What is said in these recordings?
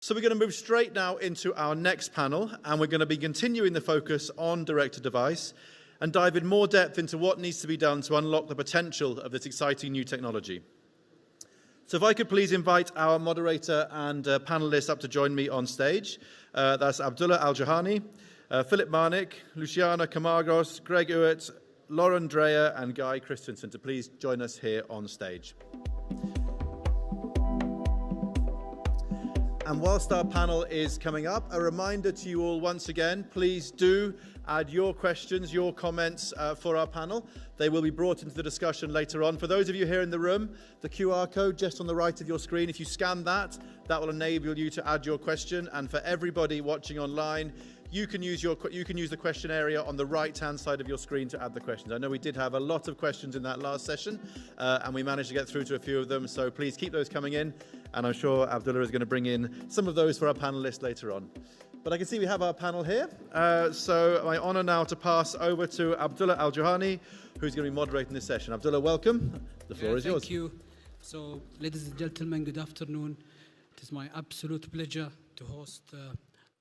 So we're going to move straight now into our next panel, and we're going to be continuing the focus on direct-to-device and dive in more depth into what needs to be done to unlock the potential of this exciting new technology. So if I could please invite our moderator and panelists up to join me on stage. That's Abdulah Aljohani, Philip Marnick, Luciana Camargos, Greg Ewert, Lauren Dreyer, and Guy Christensen to please join us here on stage. And whilst our panel is coming up, a reminder to you all once again, please do add your questions, your comments for our panel. They will be brought into the discussion later on. For those of you here in the room, the QR code just on the right of your screen, if you scan that, that will enable you to add your question. And for everybody watching online, you can use the question area on the right-hand side of your screen to add the questions. I know we did have a lot of questions in that last session, and we managed to get through to a few of them, so please keep those coming in, and I'm sure Abdullah is going to bring in some of those for our panelists later on. But I can see we have our panel here, so my honor now to pass over to Abdulah Aljohani, who's going to be moderating this session. Abdullah, welcome. The floor is yours. Thank you. So, ladies and gentlemen, good afternoon. It is my absolute pleasure to host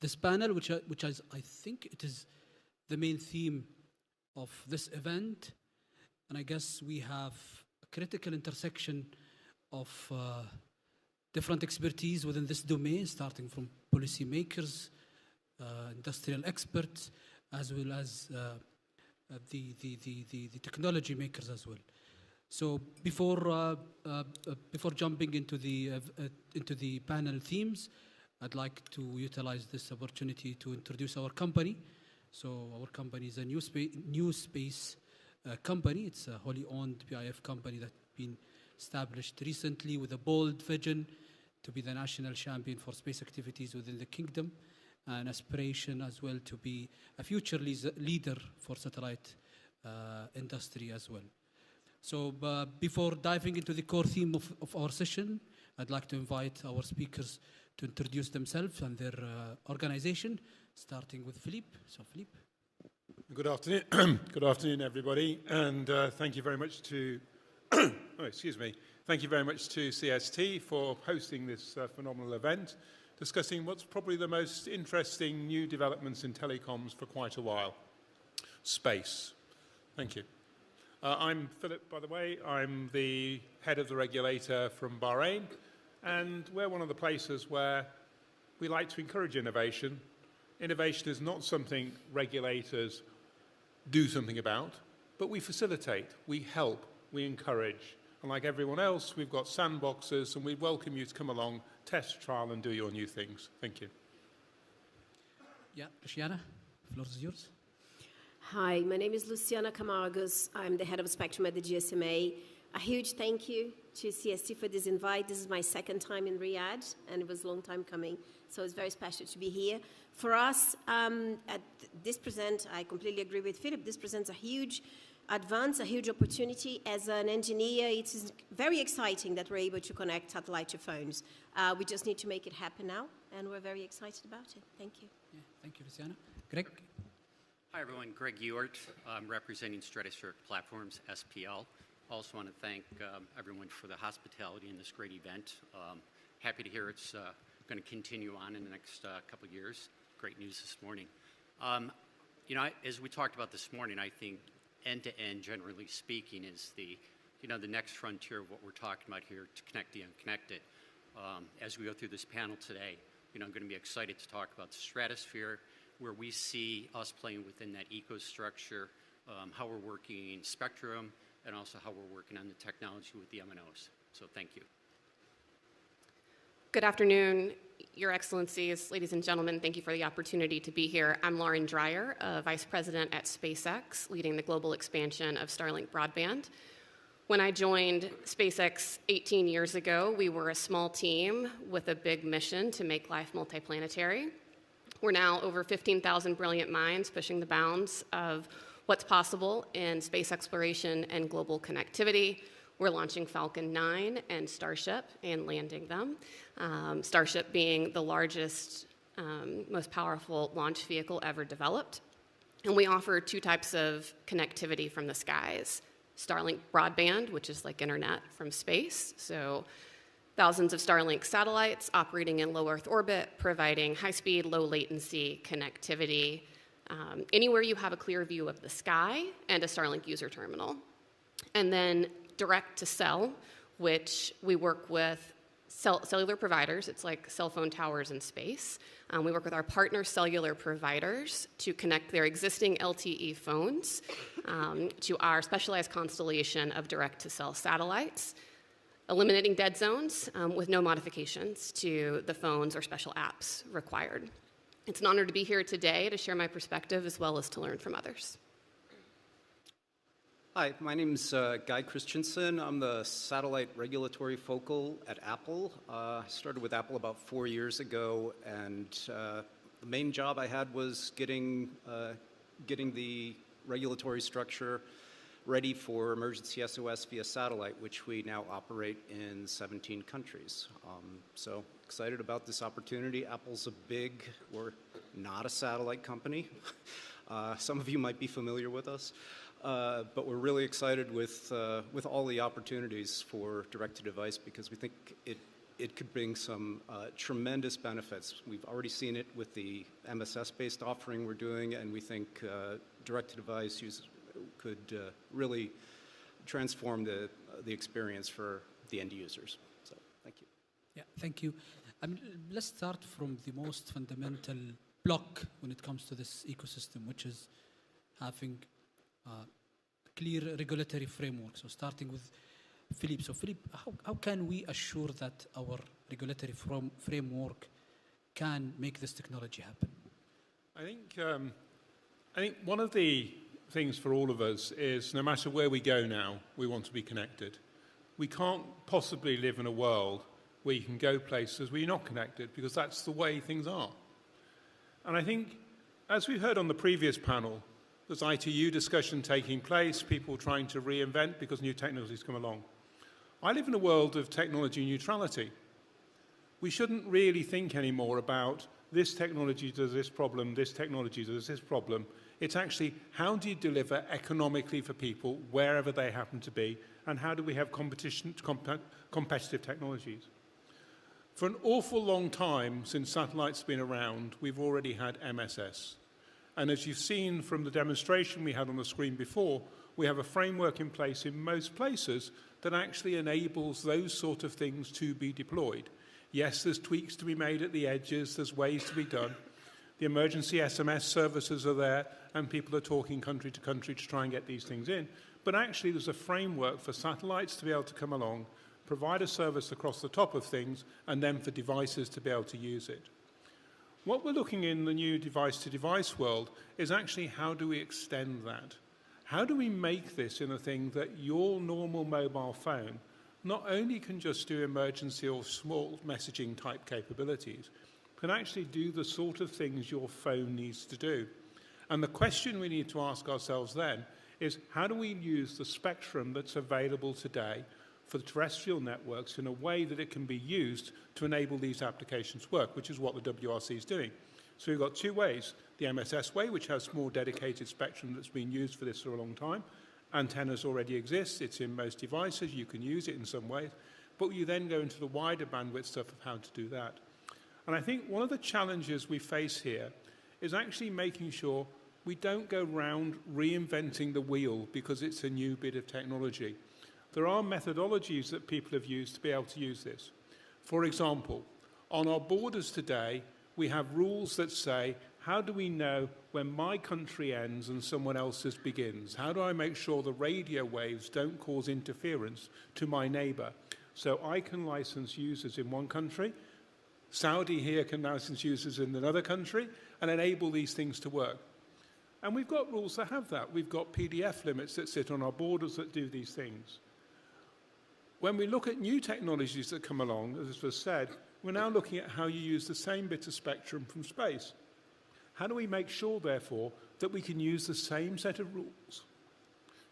this panel, which I think it is the main theme of this event. And I guess we have a critical intersection of different expertise within this domain, starting from policymakers, industrial experts, as well as the technology makers as well. So before jumping into the panel themes, I'd like to utilize this opportunity to introduce our company. So our company is a new space company. It's a wholly owned PIF company that's been established recently with a bold vision to be the national champion for space activities within the kingdom, and aspiration as well to be a future leader for satellite industry as well. So before diving into the core theme of our session, I'd like to invite our speakers to introduce themselves and their organization, starting with Philippe. So Philippe. Good afternoon. Good afternoon, everybody, and thank you very much to Thank you very much to CST for hosting this phenomenal event, discussing what's probably the most interesting new developments in telecoms for quite a while: space. Thank you. I'm Philip, by the way. I'm the head of the regulator from Bahrain, and we're one of the places where we like to encourage innovation. Innovation is not something regulators do something about, but we facilitate, we help, we encourage. And like everyone else, we've got sandboxes, and we welcome you to come along, test, trial, and do your new things. Thank you. Yeah, Luciana, the floor is yours. Hi, my name is Luciana Camargos. I'm the head of Spectrum at the GSMA. A huge thank you to CST for this invite. This is my second time in Riyadh, and it was a long time coming, so it's very special to be here. For us, I completely agree with Philip, this presents a huge advance, a huge opportunity. As an engineer, it is very exciting that we're able to connect satellite to phones. We just need to make it happen now, and we're very excited about it. Thank you. Yeah, thank you, Luciana. Greg? Hi, everyone. Greg Ewert. I'm representing Stratospheric Platforms, SPL. Also want to thank everyone for the hospitality in this great event. Happy to hear it's going to continue on in the next couple of years. Great news this morning. As we talked about this morning, I think end-to-end, generally speaking, is the next frontier of what we're talking about here, to connect the unconnected. As we go through this panel today, I'm going to be excited to talk about the stratosphere, where we see us playing within that ecostructure, how we're working in spectrum, and also how we're working on the technology with the MNOs. So thank you. Good afternoon, Your Excellencies, ladies and gentlemen. Thank you for the opportunity to be here. I'm Lauren Dreyer, Vice President at SpaceX, leading the global expansion of Starlink broadband. When I joined SpaceX 18 years ago, we were a small team with a big mission to make life multiplanetary. We're now over 15,000 brilliant minds pushing the bounds of what's possible in space exploration and global connectivity. We're launching Falcon 9 and Starship and landing them. Starship being the largest, most powerful launch vehicle ever developed. And we offer two types of connectivity from the skies. Starlink broadband, which is like internet from space. So thousands of Starlink satellites operating in low Earth orbit, providing high-speed, low-latency connectivity anywhere you have a clear view of the sky and a Starlink user terminal. And then direct-to-cell, which we work with cellular providers. It's like cell phone towers in space. We work with our partner cellular providers to connect their existing LTE phones to our specialized constellation of direct-to-cell satellites, eliminating dead zones with no modifications to the phones or special apps required. It's an honor to be here today to share my perspective as well as to learn from others. Hi, my name's Guy Christensen. I'm the satellite regulatory focal at Apple. I started with Apple about 4 years ago, and the main job I had was getting the regulatory structure ready for emergency SOS via satellite, which we now operate in 17 countries. So excited about this opportunity. Apple's we're not a satellite company. Some of you might be familiar with us. But we're really excited with all the opportunities for direct-to-device because we think it could bring some tremendous benefits. We've already seen it with the MSS-based offering we're doing, and we think direct-to-device use could really transform the experience for the end users. So, thank you. Yeah, thank you. Let's start from the most fundamental block when it comes to this ecosystem, which is having clear regulatory framework. So starting with Philippe. So Philippe, how can we assure that our regulatory framework can make this technology happen? I think one of the things for all of us is no matter where we go now, we want to be connected. We can't possibly live in a world where you can go places where you're not connected because that's the way things are. And I think, as we heard on the previous panel, there's ITU discussion taking place, people trying to reinvent because new technologies come along. I live in a world of technology neutrality. We shouldn't really think anymore about this technology does this problem, this technology does this problem. It's actually how do you deliver economically for people wherever they happen to be, and how do we have competitive technologies? For an awful long time since satellites have been around, we've already had MSS. And as you've seen from the demonstration we had on the screen before, we have a framework in place in most places that actually enables those sort of things to be deployed. Yes, there's tweaks to be made at the edges, there's ways to be done. The emergency SMS services are there, and people are talking country to country to try and get these things in. But actually, there's a framework for satellites to be able to come along, provide a service across the top of things, and then for devices to be able to use it. What we're looking in the new device-to-device world is actually how do we extend that? How do we make this in a thing that your normal mobile phone not only can just do emergency or small messaging type capabilities, can actually do the sort of things your phone needs to do? And the question we need to ask ourselves then is how do we use the spectrum that's available today for the terrestrial networks in a way that it can be used to enable these applications to work, which is what the WRC is doing. So we've got two ways. The MSS way, which has more dedicated spectrum that's been used for this for a long time. Antennas already exist. It's in most devices. You can use it in some ways. But you then go into the wider bandwidth stuff of how to do that. And I think one of the challenges we face here is actually making sure we don't go round reinventing the wheel because it's a new bit of technology. There are methodologies that people have used to be able to use this. For example, on our borders today, we have rules that say, how do we know when my country ends and someone else's begins? How do I make sure the radio waves don't cause interference to my neighbor? So I can license users in one country, Saudi here can license users in another country, and enable these things to work. And we've got rules that have that. We've got PDF limits that sit on our borders that do these things. When we look at new technologies that come along, as was said, we're now looking at how you use the same bit of spectrum from space. How do we make sure, therefore, that we can use the same set of rules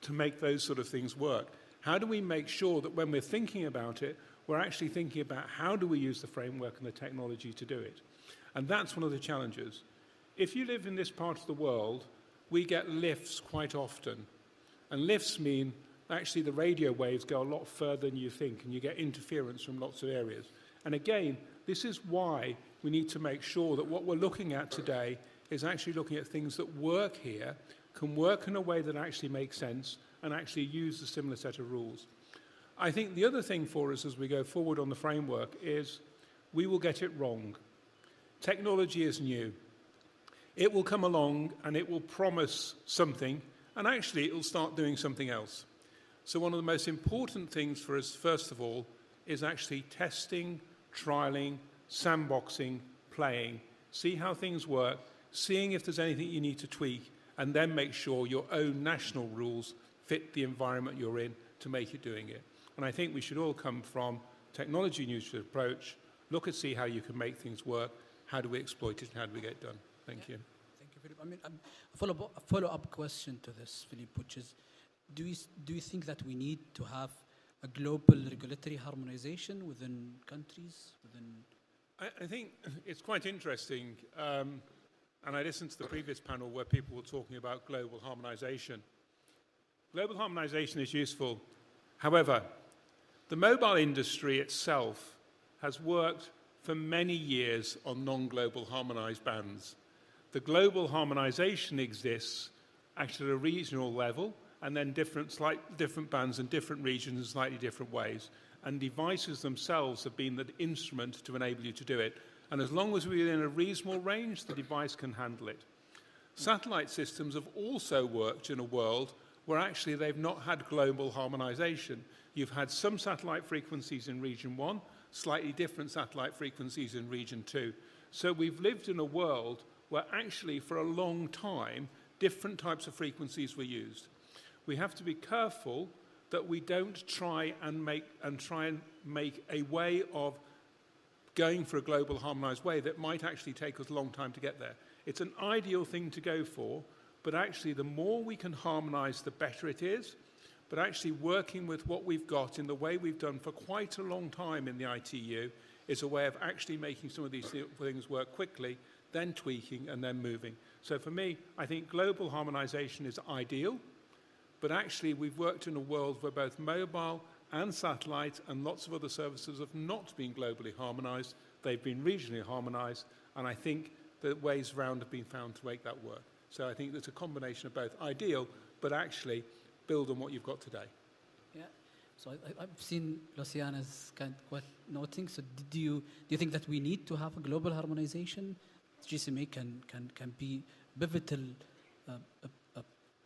to make those sort of things work? How do we make sure that when we're thinking about it, we're actually thinking about how do we use the framework and the technology to do it? And that's one of the challenges. If you live in this part of the world, we get lifts quite often. And lifts mean actually the radio waves go a lot further than you think, and you get interference from lots of areas. And again, this is why we need to make sure that what we're looking at today is actually looking at things that work here, can work in a way that actually makes sense, and actually use a similar set of rules. I think the other thing for us as we go forward on the framework is we will get it wrong. Technology is new. It will come along and it will promise something, and actually it will start doing something else. So one of the most important things for us, first of all, is actually testing, trialing, sandboxing, playing, see how things work, seeing if there's anything you need to tweak, and then make sure your own national rules fit the environment you're in to make it doing it. And I think we should all come from technology neutral approach, look and see how you can make things work, how do we exploit it, and how do we get it done. Thank you. Thank you, Philip. I mean, a follow-up question to this, Philip, which is, do you think that we need to have a global regulatory harmonization within countries? I think it's quite interesting, and I listened to the previous panel where people were talking about global harmonization. Global harmonization is useful. However, the mobile industry itself has worked for many years on non-global harmonized bands. The global harmonization exists actually at a regional level, and then different bands in different regions in slightly different ways. And devices themselves have been the instrument to enable you to do it. And as long as we're in a reasonable range, the device can handle it. Satellite systems have also worked in a world where actually they've not had global harmonization. You've had some satellite frequencies in region 1, slightly different satellite frequencies in region 2. So we've lived in a world where actually for a long time, different types of frequencies were used. We have to be careful that we don't try and make a way of going for a global harmonized way that might actually take us a long time to get there. It's an ideal thing to go for, but actually the more we can harmonize, the better it is. But actually working with what we've got in the way we've done for quite a long time in the ITU is a way of actually making some of these things work quickly, then tweaking and then moving. So for me, I think global harmonization is ideal, but actually we've worked in a world where both mobile and satellite and lots of other services have not been globally harmonized. They've been regionally harmonized, and I think that ways around have been found to make that work. So I think there's a combination of both ideal, but actually build on what you've got today. Yeah. So I've seen Luciana's quite noting. So do you think that we need to have a global harmonization? GSMA can be pivotal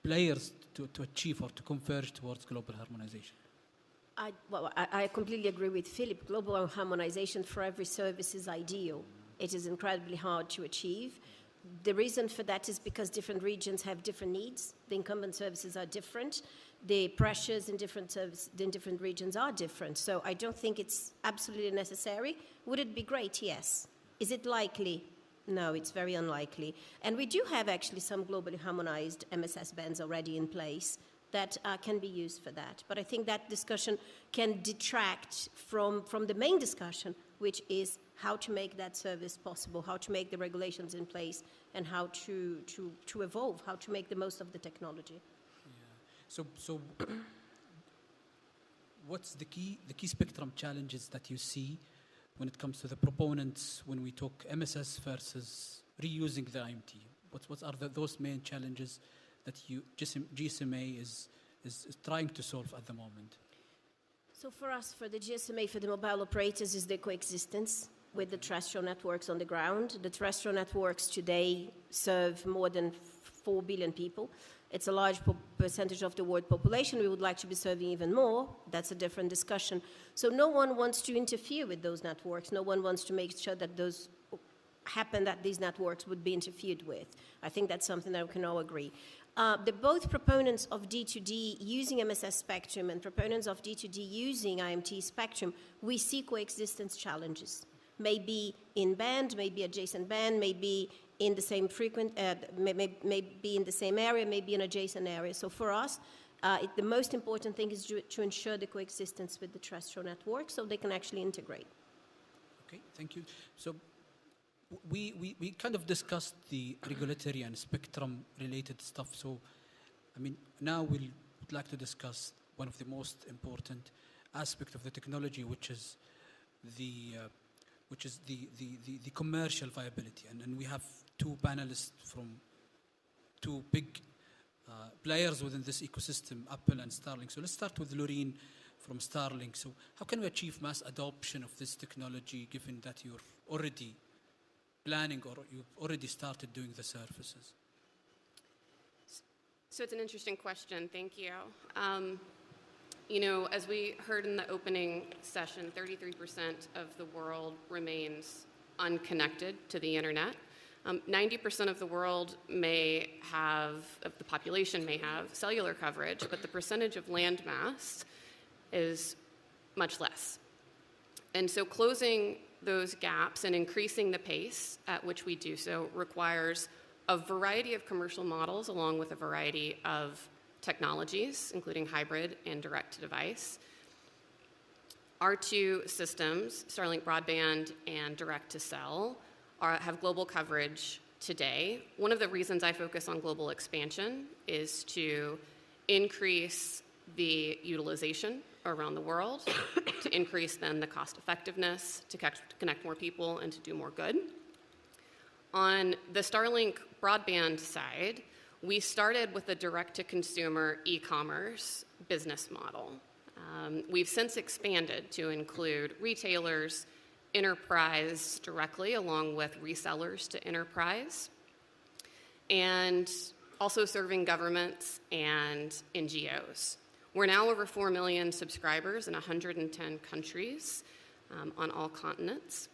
players to achieve or to converge towards global harmonization. I completely agree with Philip. Global harmonization for every service is ideal. It is incredibly hard to achieve. The reason for that is because different regions have different needs. The incumbent services are different. The pressures in different regions are different. So I don't think it's absolutely necessary. Would it be great? Yes. Is it likely? No, it's very unlikely. And we do have actually some globally harmonized MSS bands already in place that can be used for that. But I think that discussion can detract from the main discussion, which is how to make that service possible, how to make the regulations in place, and how to evolve, how to make the most of the technology. Yeah. So what's the key spectrum challenges that you see when it comes to the proponents when we talk MSS versus reusing the IMT? What are those main challenges that GSMA is trying to solve at the moment? So for us, for the GSMA, for the mobile operators, is the coexistence with the terrestrial networks on the ground. The terrestrial networks today serve more than 4 billion people. It's a large percentage of the world population. We would like to be serving even more. That's a different discussion. So no one wants to interfere with those networks. No one wants to make sure that those happen, that these networks would be interfered with. I think that's something that we can all agree. Both proponents of D2D using MSS spectrum and proponents of D2D using IMT spectrum, we see coexistence challenges. Maybe in band, maybe adjacent band, maybe in the same maybe in the same area, maybe in adjacent area. So for us, the most important thing is to ensure the coexistence with the terrestrial network so they can actually integrate. Okay, thank you. So we kind of discussed the regulatory and spectrum related stuff. So, I mean, now we'd like to discuss one of the most important aspect of the technology, which is the commercial viability. And we have two panelists from two big players within this ecosystem, Apple and Starlink. So let's start with Loreen from Starlink. So how can we achieve mass adoption of this technology, given that you're already planning or you've already started doing the services? So it's an interesting question. Thank you. You know, as we heard in the opening session, 33% of the world remains unconnected to the internet. 90% of the world of the population may have cellular coverage, but the percentage of landmass is much less. And so closing those gaps and increasing the pace at which we do so requires a variety of commercial models along with a variety of technologies, including hybrid and direct-to-device. Our two systems, Starlink Broadband and Direct-to-Cell, have global coverage today. One of the reasons I focus on global expansion is to increase the utilization around the world, to increase then the cost effectiveness, to connect more people and to do more good. On the Starlink broadband side, we started with a direct-to-consumer e-commerce business model. We've since expanded to include retailers, enterprise directly, along with resellers to enterprise, and also serving governments and NGOs. We're now over 4 million subscribers in 110 countries on all continents.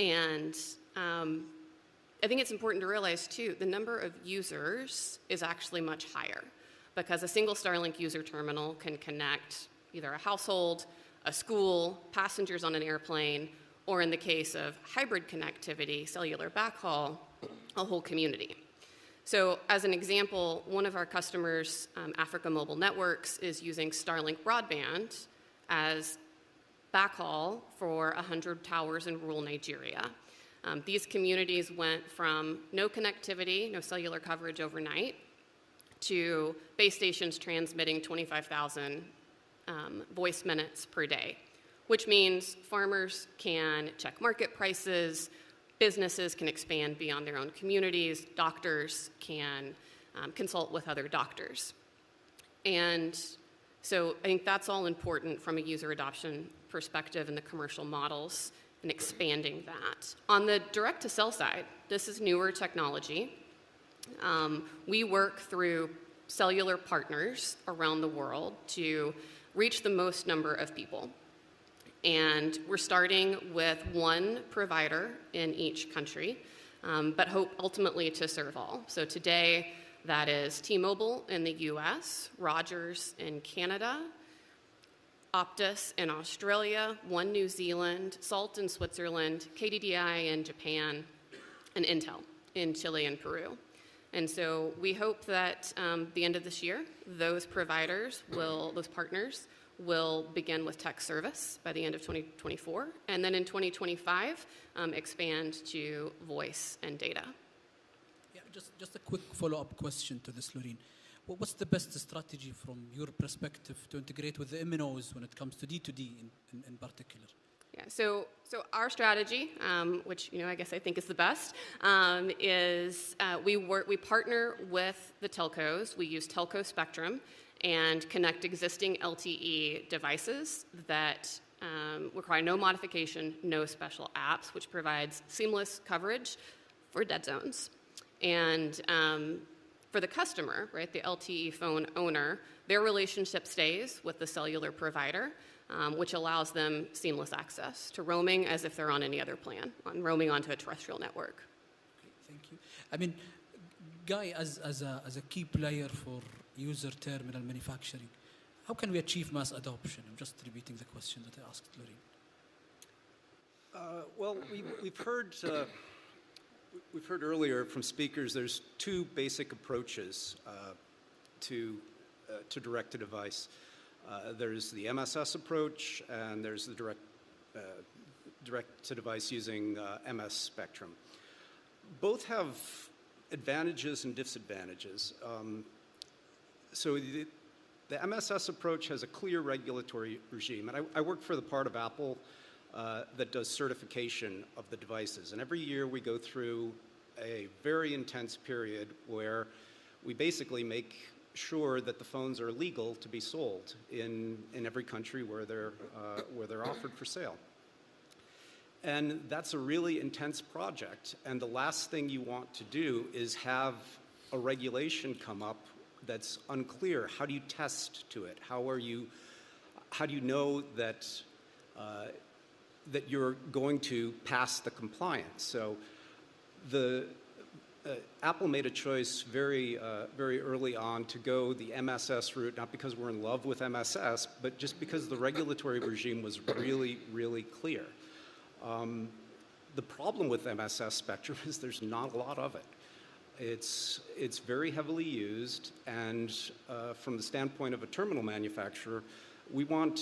And I think it's important to realize, too, the number of users is actually much higher because a single Starlink user terminal can connect either a household, a school, passengers on an airplane, or in the case of hybrid connectivity, cellular backhaul, a whole community. So as an example, one of our customers, Africa Mobile Networks, is using Starlink Broadband as backhaul for 100 towers in rural Nigeria. These communities went from no connectivity, no cellular coverage overnight, to base stations transmitting 25,000 voice minutes per day, which means farmers can check market prices, businesses can expand beyond their own communities, doctors can consult with other doctors. And so I think that's all important from a user adoption perspective and the commercial models and expanding that. On the direct-to-cell side, this is newer technology. We work through cellular partners around the world to reach the most number of people. And we're starting with one provider in each country, but hope ultimately to serve all. So today, that is T-Mobile in the US, Rogers in Canada, Optus in Australia, One New Zealand, Salt in Switzerland, KDDI in Japan, and Intel in Chile and Peru. And so we hope that the end of this year, those partners will begin with tech service by the end of 2024, and then in 2025, expand to voice and data. Yeah, just a quick follow-up question to this, Loreen. What's the best strategy from your perspective to integrate with the MNOs when it comes to D2D in particular? Yeah, so our strategy, which I guess I think is the best, is we partner with the telcos. We use telco spectrum and connect existing LTE devices that require no modification, no special apps, which provides seamless coverage for dead zones. And for the customer, right, the LTE phone owner, their relationship stays with the cellular provider, which allows them seamless access to roaming as if they're on any other plan, on roaming onto a terrestrial network. Okay, thank you. I mean, Guy, as a key player for user terminal manufacturing, how can we achieve mass adoption? I'm just repeating the question that I asked Loreen. Well, we've heard earlier from speakers. There's two basic approaches to direct-to-device. There's the MSS approach, and there's the direct-to-device using MS spectrum. Both have advantages and disadvantages. So the The MSS approach has a clear regulatory regime, and I work for the part of Apple that does certification of the devices. And every year we go through a very intense period where we basically make sure that the phones are legal to be sold in every country where they're offered for sale. And that's a really intense project. And the last thing you want to do is have a regulation come up that's unclear. How do you test to it? How do you know that that you're going to pass the compliance? So Apple made a choice very early on to go the MSS route, not because we're in love with MSS, but just because the regulatory regime was really, really clear. The problem with MSS spectrum is there's not a lot of it. It's very heavily used, and from the standpoint of a terminal manufacturer, we want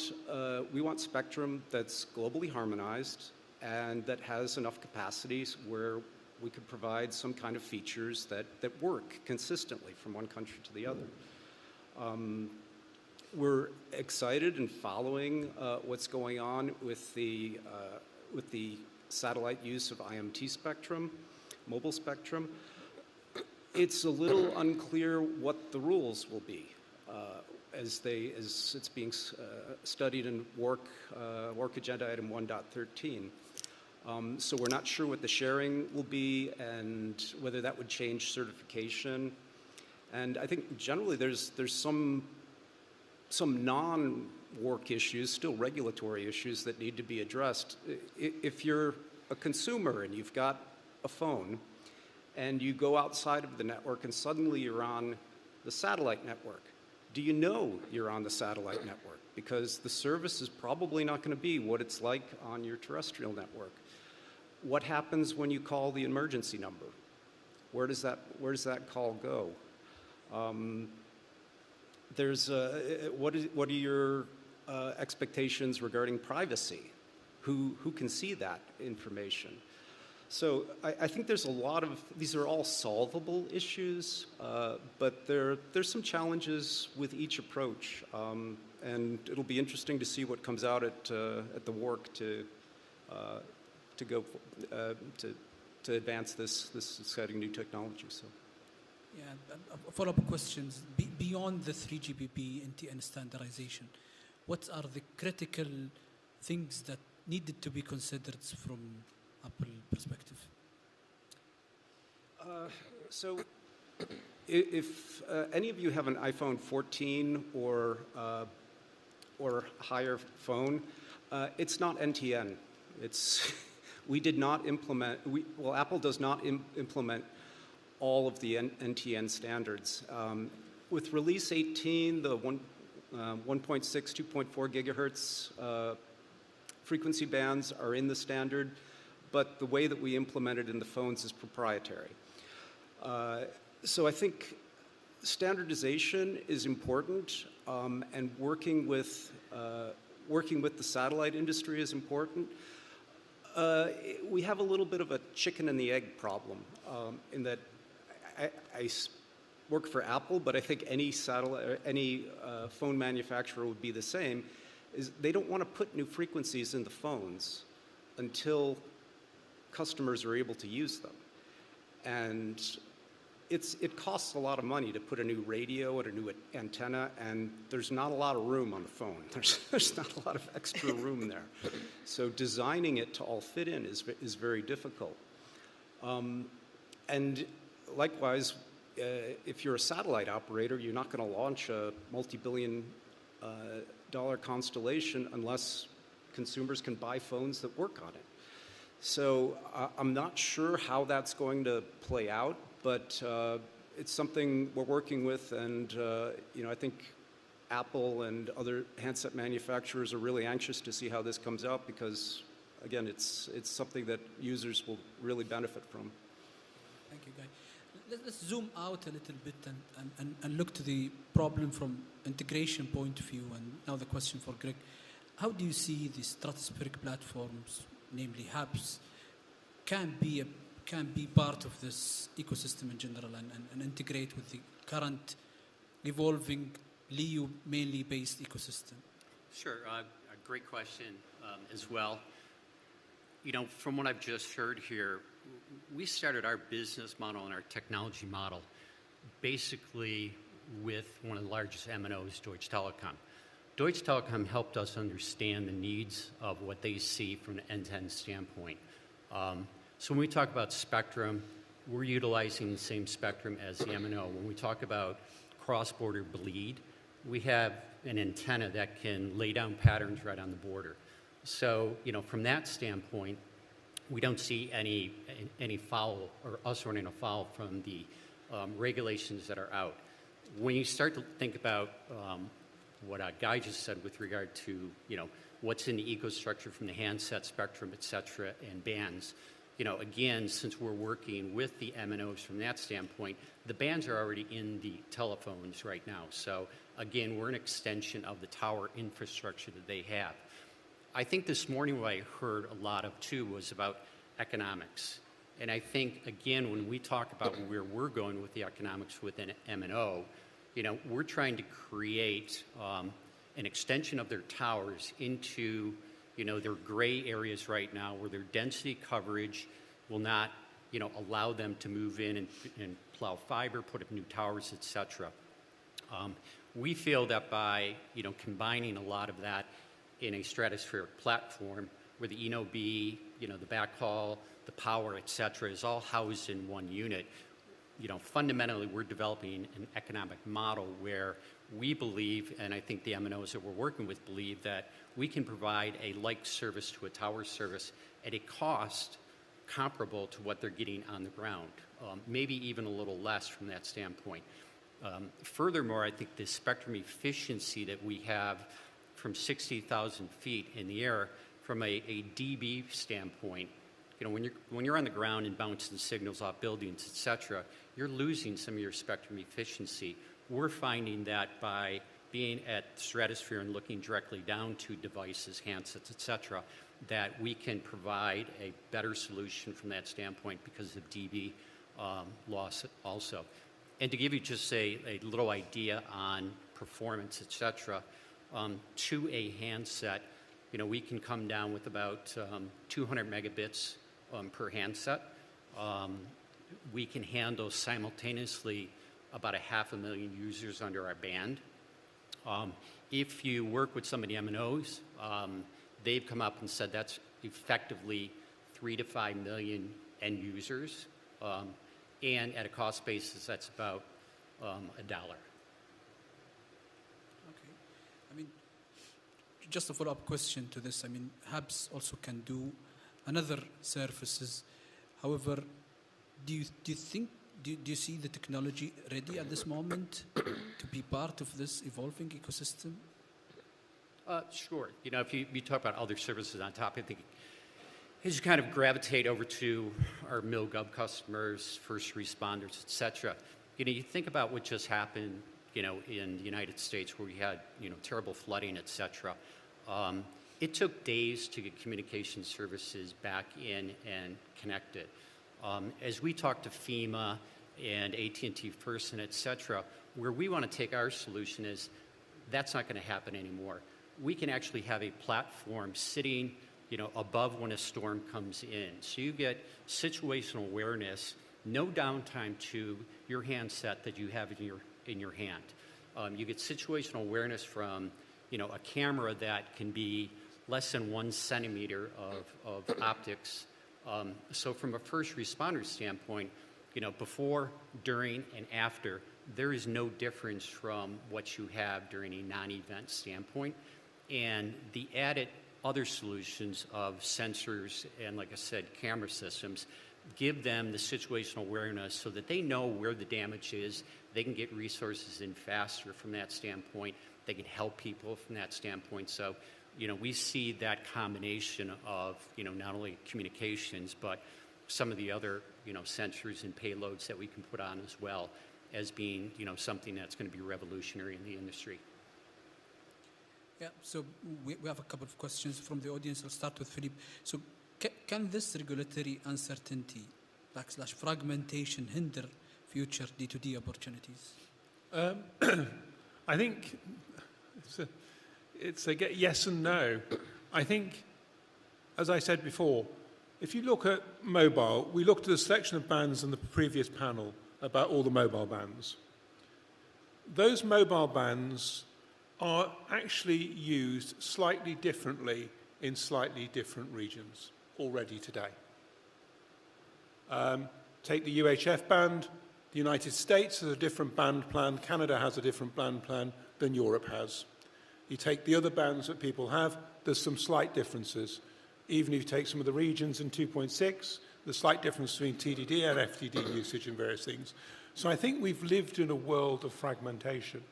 spectrum that's globally harmonized and that has enough capacities where we could provide some kind of features that work consistently from one country to the other. We're excited and following what's going on with the satellite use of IMT spectrum, mobile spectrum. It's a little unclear what the rules will be as it's being studied in work agenda item 1.13. So we're not sure what the sharing will be and whether that would change certification. And I think generally there's some non-work issues, still regulatory issues that need to be addressed. If you're a consumer and you've got a phone and you go outside of the network and suddenly you're on the satellite network, do you know you're on the satellite network? Because the service is probably not going to be what it's like on your terrestrial network. What happens when you call the emergency number? Where does that call go? What are your expectations regarding privacy? Who can see that information? So I think there's a lot of, these are all solvable issues, but there's some challenges with each approach. And it'll be interesting to see what comes out at the work to advance this exciting new technology. So. Yeah, follow-up questions. Beyond the 3GPP NTN standardization, what are the critical things that needed to be considered from Apple perspective? So if any of you have an iPhone 14 or higher phone, it's not NTN. We did not implement, Apple does not implement all of the NTN standards. With release 18, the 1.6, 2.4 gigahertz frequency bands are in the standard, but the way that we implement it in the phones is proprietary. So I think standardization is important, and working with the satellite industry is important. We have a little bit of a chicken and the egg problem in that I work for Apple, but I think any phone manufacturer would be the same, is they don't want to put new frequencies in the phones until customers are able to use them. And it costs a lot of money to put a new radio and a new antenna, and there's not a lot of room on the phone. There's not a lot of extra room there. So designing it to all fit in is very difficult. And likewise, if you're a satellite operator, you're not going to launch a multi-billion dollar constellation unless consumers can buy phones that work on it. So I'm not sure how that's going to play out, but it's something we're working with, and I think Apple and other handset manufacturers are really anxious to see how this comes out because, again, it's something that users will really benefit from. Thank you, Guy. Let's zoom out a little bit and look to the problem from integration point of view. And now the question for Greg. How do you see the stratospheric platforms, namely hubs, can be part of this ecosystem in general and integrate with the current evolving LEO mainly based ecosystem? Sure, a great question as well. You know, from what I've just heard here, we started our business model and our technology model basically with one of the largest MNOs, Deutsche Telekom. Deutsche Telekom helped us understand the needs of what they see from an end-to-end standpoint. So when we talk about spectrum, we're utilizing the same spectrum as the MNO. When we talk about cross-border bleed, we have an antenna that can lay down patterns right on the border. So, you know, from that standpoint, we don't see any foul or us running afoul from the regulations that are out. When you start to think about what Guy just said with regard to, you know, what's in the ecostructure from the handset spectrum, et cetera, and bands, you know, again, since we're working with the MNOs from that standpoint, the bands are already in the telephones right now. So again, we're an extension of the tower infrastructure that they have. I think this morning what I heard a lot of too was about economics. And I think, again, when we talk about where we're going with the economics within MNO, you know, we're trying to create an extension of their towers into, you know, their gray areas right now where their density coverage will not, you know, allow them to move in and plow fiber, put up new towers, et cetera. We feel that by, you know, combining a lot of that in a stratospheric platform where the ENO-B, you know, the backhaul, the power, et cetera, is all housed in one unit, you know, fundamentally we're developing an economic model where we believe, and I think the MNOs that we're working with believe, that we can provide a like service to a tower service at a cost comparable to what they're getting on the ground, maybe even a little less from that standpoint. Furthermore, I think the spectrum efficiency that we have from 60,000 feet in the air, from a dB standpoint, you know, when you're on the ground and bouncing signals off buildings, et cetera, you're losing some of your spectrum efficiency. We're finding that by being at the stratosphere and looking directly down to devices, handsets, et cetera, that we can provide a better solution from that standpoint because of dB loss also. And to give you just a little idea on performance, et cetera, to a handset, you know, we can come down with about 200 megabits per handset. We can handle simultaneously about 500,000 users under our band. If you work with some of the MNOs, they've come up and said that's effectively 3 to 5 million end users. And at a cost basis, that's about $1. I mean, just a follow-up question to this. I mean, HABS also can do another services. However, do you see the technology ready at this moment to be part of this evolving ecosystem? Sure. You know, if you talk about other services on top, I think as you kind of gravitate over to our MilGov customers, first responders, et cetera, you know, you think about what just happened, you know, in the United States where we had, you know, terrible flooding, et cetera. It took days to get communication services back in and connected. As we talk to FEMA and AT&T FirstNet, et cetera, where we want to take our solution is that's not going to happen anymore. We can actually have a platform sitting, you know, above when a storm comes in. So you get situational awareness, no downtime to your handset that you have in your hand. You get situational awareness from, you know, a camera that can be less than 1 centimeter of optics. So from a first responder standpoint, you know, before, during, and after, there is no difference from what you have during a non-event standpoint. And the added other solutions of sensors and, like I said, camera systems give them the situational awareness so that they know where the damage is. They can get resources in faster from that standpoint. They can help people from that standpoint. So, you know, we see that combination of, you know, not only communications, but some of the other, you know, sensors and payloads that we can put on as well as being, you know, something that's going to be revolutionary in the industry. Yeah, so we have a couple of questions from the audience. I'll start with Philippe. So can this regulatory uncertainty / fragmentation hinder future D2D opportunities? I think it's a yes and no. I think, as I said before, if you look at mobile, we looked at a selection of bands in the previous panel about all the mobile bands. Those mobile bands are actually used slightly differently in slightly different regions already today. Take the UHF band. The United States has a different band plan. Canada has a different band plan than Europe has. You take the other bands that people have, there's some slight differences. Even if you take some of the regions in 2.6, there's slight difference between TDD and FDD usage and various things. So I think we've lived in a world of fragmentation.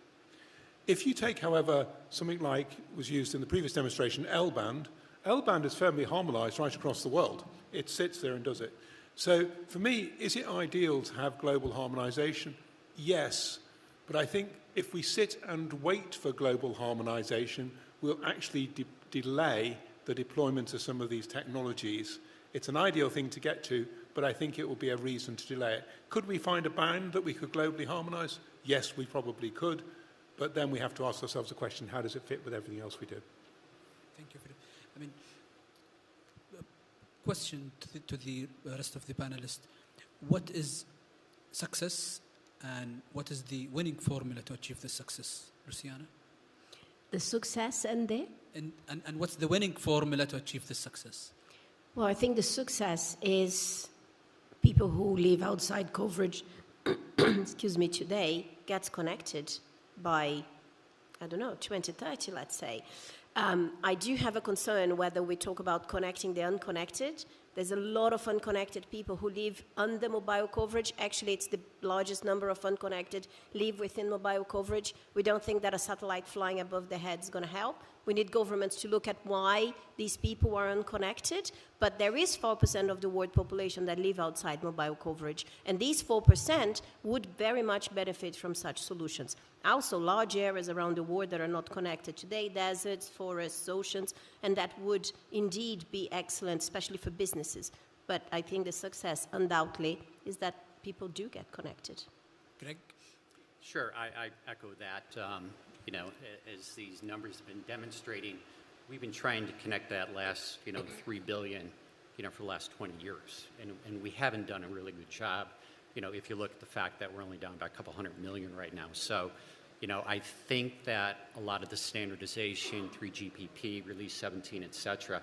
If you take, however, something like was used in the previous demonstration, L-band is firmly harmonized right across the world. It sits there and does it. So for me, is it ideal to have global harmonization? Yes, but I think if we sit and wait for global harmonization, we'll actually delay the deployment of some of these technologies. It's an ideal thing to get to, but I think it will be a reason to delay it. Could we find a band that we could globally harmonize? Yes, we probably could, but then we have to ask ourselves the question, how does it fit with everything else we do? Thank you, Philip. I mean, question to the rest of the panelists. What is success and what is the winning formula to achieve this success, Luciana? The success and the? And what's the winning formula to achieve this success? Well, I think the success is people who live outside coverage, excuse me, today gets connected by, I don't know, 2030, let's say. I do have a concern whether we talk about connecting the unconnected. There's a lot of unconnected people who live under mobile coverage. Actually, it's the largest number of unconnected live within mobile coverage. We don't think that a satellite flying above their head is going to help. We need governments to look at why these people are unconnected. But there is 4% of the world population that live outside mobile coverage. And these 4% would very much benefit from such solutions. Also, large areas around the world that are not connected today, deserts, forests, oceans, and that would indeed be excellent, especially for businesses. But I think the success, undoubtedly, is that people do get connected. Greg? Sure, I echo that. You know, as these numbers have been demonstrating, we've been trying to connect that last, 3 billion, for the last 20 years. And we haven't done a really good job, if you look at the fact that we're only down by a couple 100 million right now. So, I think that a lot of the standardization, 3GPP, Release 17, et cetera,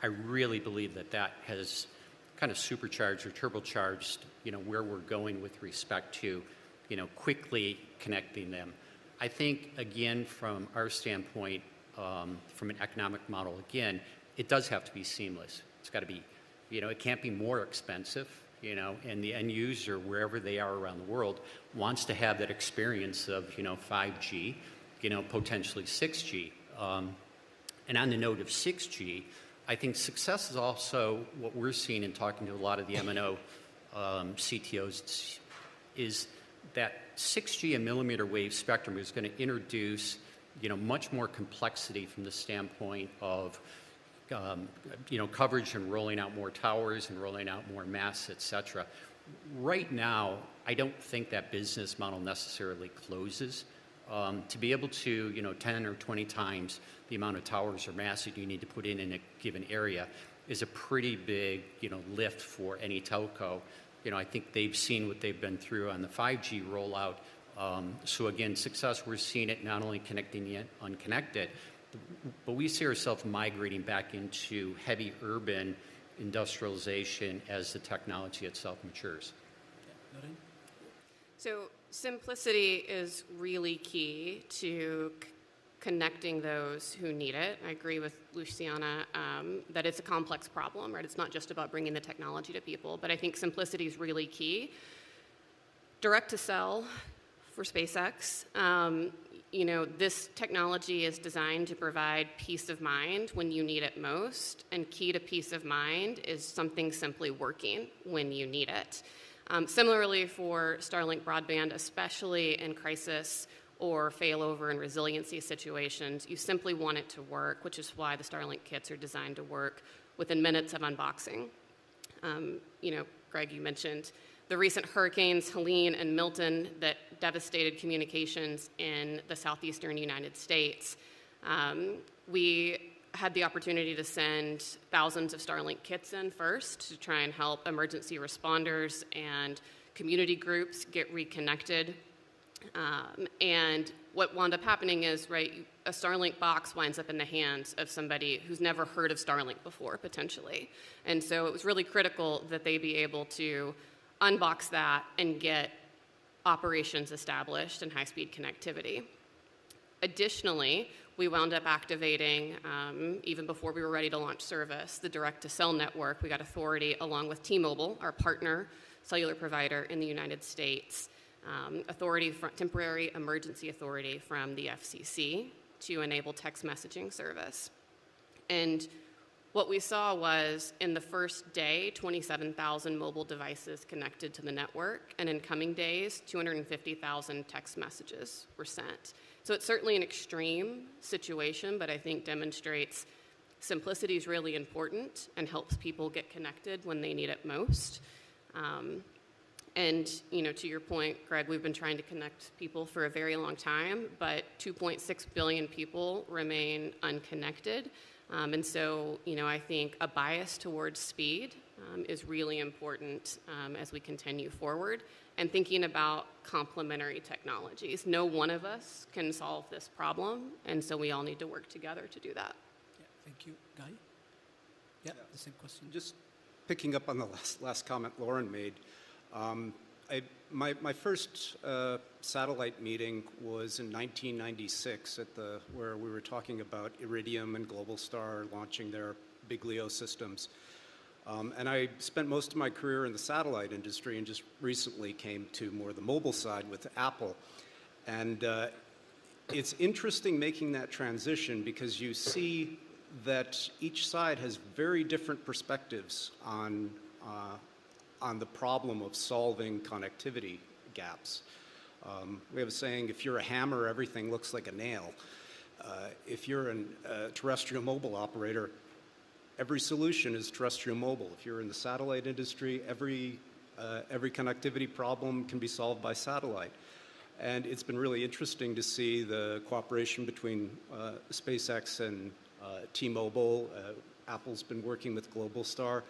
I really believe that that has kind of supercharged or turbocharged, where we're going with respect to, quickly connecting them. I think, again, from our standpoint, from an economic model, again, it does have to be seamless. It's got to be, it can't be more expensive, and the end user, wherever they are around the world, wants to have that experience of, 5G, potentially 6G. And on the note of 6G, I think success is also what we're seeing in talking to a lot of the MNO CTOs is that 6G and millimeter wave spectrum is going to introduce, much more complexity from the standpoint of, coverage and rolling out more towers and rolling out more masts, et cetera. Right now, I don't think that business model necessarily closes. To be able to, 10 or 20 times the amount of towers or masts that you need to put in a given area is a pretty big, lift for any telco. I think they've seen what they've been through on the 5G rollout. So again, success, we're seeing it not only connecting the unconnected, but we see ourselves migrating back into heavy urban industrialization as the technology itself matures. So simplicity is really key to connecting those who need it. I agree with Luciana that it's a complex problem, right? It's not just about bringing the technology to people, but I think simplicity is really key. Direct to cell for SpaceX, this technology is designed to provide peace of mind when you need it most, and key to peace of mind is something simply working when you need it. Similarly for Starlink broadband, especially in crisis or failover and resiliency situations, you simply want it to work, which is why the Starlink kits are designed to work within minutes of unboxing. Greg, you mentioned the recent hurricanes Helene and Milton that devastated communications in the southeastern United States, we had the opportunity to send thousands of Starlink kits in first to try and help emergency responders and community groups get reconnected. And what wound up happening is, right, a Starlink box winds up in the hands of somebody who's never heard of Starlink before, potentially. And so it was really critical that they be able to unbox that and get operations established and high-speed connectivity. Additionally, we wound up activating, even before we were ready to launch service, the direct-to-cell network. We got authority along with T-Mobile, our partner cellular provider in the United States, temporary emergency authority from the FCC to enable text messaging service. And what we saw was, in the first day, 27,000 mobile devices connected to the network, and in coming days, 250,000 text messages were sent. So it's certainly an extreme situation, but I think demonstrates simplicity is really important and helps people get connected when they need it most. And, you know, to your point, Greg, we've been trying to connect people for a very long time, but 2.6 billion people remain unconnected. And so, you know, I think a bias towards speed is really important as we continue forward, and thinking about complementary technologies. No one of us can solve this problem, and so we all need to work together to do that. Yeah, thank you. Guy? Yeah, the same question. Just picking up on the last comment Lauren made, my first satellite meeting was in 1996 where we were talking about Iridium and Globalstar launching their big LEO systems. And I spent most of my career in the satellite industry and just recently came to more the mobile side with Apple. And it's interesting making that transition because you see that each side has very different perspectives on the problem of solving connectivity gaps. We have a saying, if you're a hammer, everything looks like a nail. If you're a terrestrial mobile operator, every solution is terrestrial mobile. If you're in the satellite industry, every connectivity problem can be solved by satellite. And it's been really interesting to see the cooperation between SpaceX and T-Mobile. Apple's been working with Globalstar.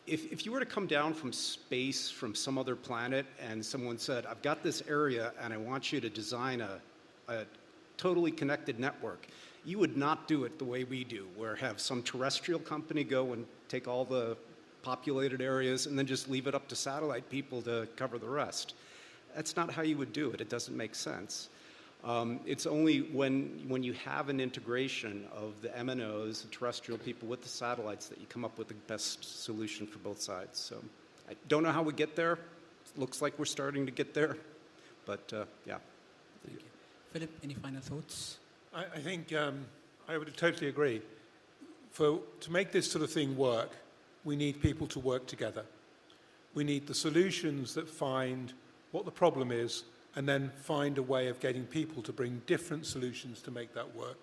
If you were to come down from space, from some other planet, and someone said, I've got this area and I want you to design a totally connected network, you would not do it the way we do, where have some terrestrial company go and take all the populated areas and then just leave it up to satellite people to cover the rest. That's not how you would do it. It doesn't make sense. It's only when you have an integration of the MNOs, the terrestrial people with the satellites, that you come up with the best solution for both sides. So I don't know how we get there. It looks like we're starting to get there, but yeah. Thank you. Philip, any final thoughts? I think I would totally agree. To make this sort of thing work, we need people to work together. We need the solutions that find what the problem is and then find a way of getting people to bring different solutions to make that work.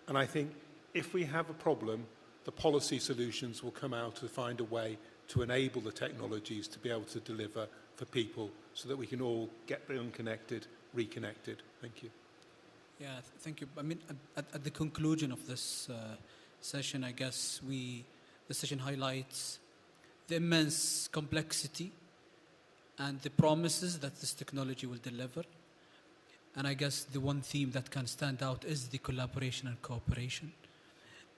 And I think if we have a problem, the policy solutions will come out to find a way to enable the technologies to be able to deliver for people so that we can all get unconnected, reconnected. Thank you. Yeah, thank you. I mean, at the conclusion of this session, I guess the session highlights the immense complexity and the promises that this technology will deliver. And I guess the one theme that can stand out is the collaboration and cooperation.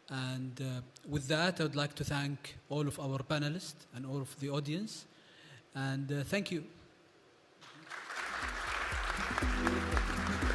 And with that, I would like to thank all of our panelists and all of the audience. And thank you.